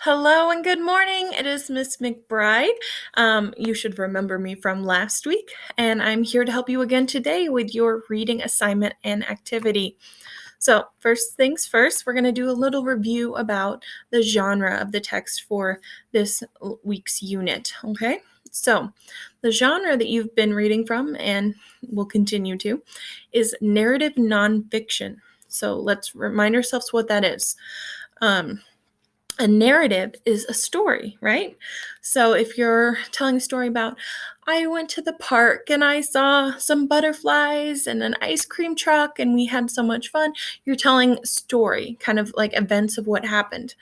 Hello and good morning. It is Miss McBride. You should remember me from last week, and I'm here to help you again today with your reading assignment and activity. So, first things first, we're going to do a little review about the genre of the text for this week's unit, okay? So, the genre that you've been reading from and will continue to is narrative nonfiction. So, let's remind ourselves what that is. A narrative is a story, right? So if you're telling a story about, I went to the park and I saw some butterflies and an ice cream truck and we had so much fun, you're telling a story, kind of like events of what happened.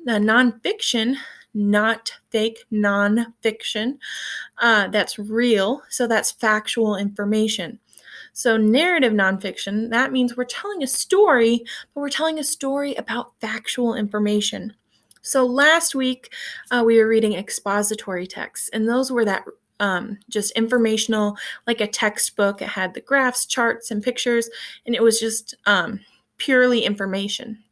The nonfiction, not fake nonfiction, that's real, so that's factual information. So narrative nonfiction, that means we're telling a story, but we're telling a story about factual information. So last week, we were reading expository texts, and those were that just informational, like a textbook. It had the graphs, charts, and pictures, and it was just purely information.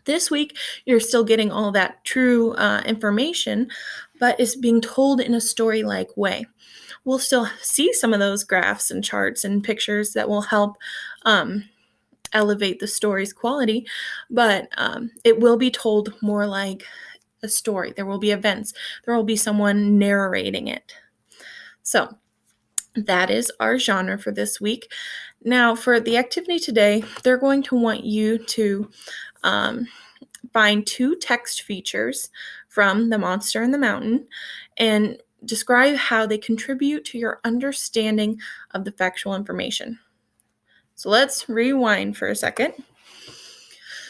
This week, you're still getting all that true information, but it's being told in a story-like way. We'll still see some of those graphs and charts and pictures that will help elevate the story's quality, but it will be told more like a story. There will be events. There will be someone narrating it. So that is our genre for this week. Now, for the activity today, they're going to want you to find two text features from The Monster and the Mountain and describe how they contribute to your understanding of the factual information. So let's rewind for a second.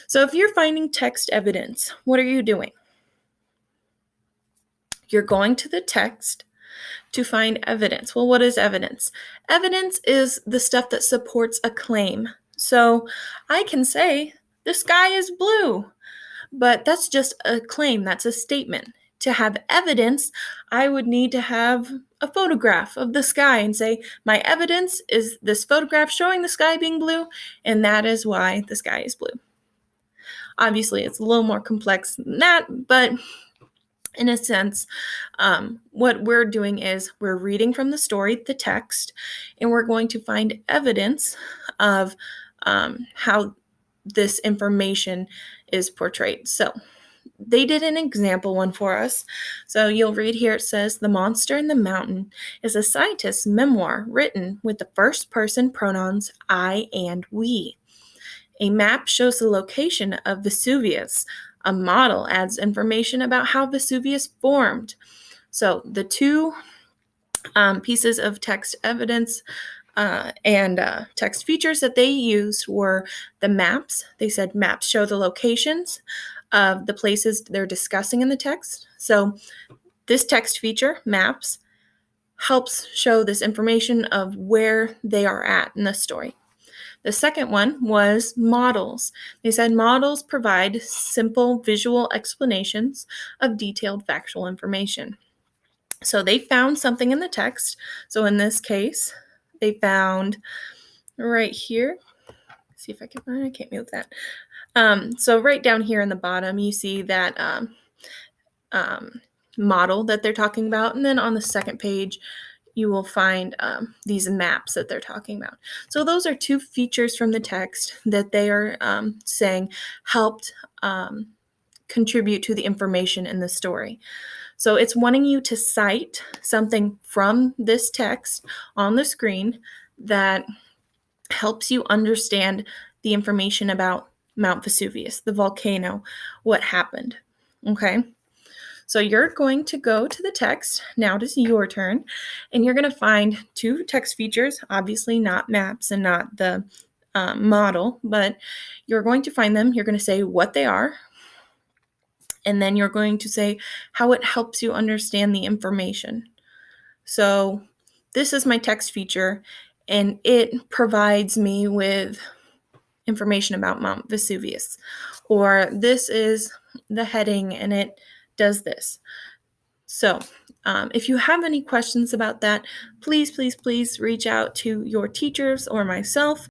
So if you're finding text evidence, what are you doing? You're going to the text to find evidence. Well, what is evidence? Evidence is the stuff that supports a claim. So I can say, the sky is blue, but that's just a claim. That's a statement. To have evidence, I would need to have a photograph of the sky and say, my evidence is this photograph showing the sky being blue, and that is why the sky is blue. Obviously, it's a little more complex than that, but in a sense, what we're doing is we're reading from the story, the text, and we're going to find evidence of how this information is portrayed. So they did an example one for us. So you'll read here, it says, The Monster in the Mountain is a scientist's memoir written with the first person pronouns I and we. A map shows the location of Vesuvius. A model adds information about how Vesuvius formed. So the two pieces of text evidence and text features that they used were the maps. They said maps show the locations of the places they're discussing in the text. So this text feature, maps, helps show this information of where they are at in the story. The second one was models. They said models provide simple visual explanations of detailed factual information. So they found something in the text. So in this case, they found right here. See if I can't move that. So right down here in the bottom, you see that model that they're talking about. And then on the second page, you will find these maps that they're talking about. So those are two features from the text that they are saying helped contribute to the information in the story. So it's wanting you to cite something from this text on the screen that helps you understand the information about Mount Vesuvius, the volcano, what happened. Okay? So you're going to go to the text. Now it is your turn. And you're going to find two text features, obviously not maps and not the model, but you're going to find them. You're going to say what they are. And then you're going to say how it helps you understand the information. So this is my text feature, and it provides me with information about Mount Vesuvius. Or this is the heading, and it does this. So if you have any questions about that, please reach out to your teachers or myself.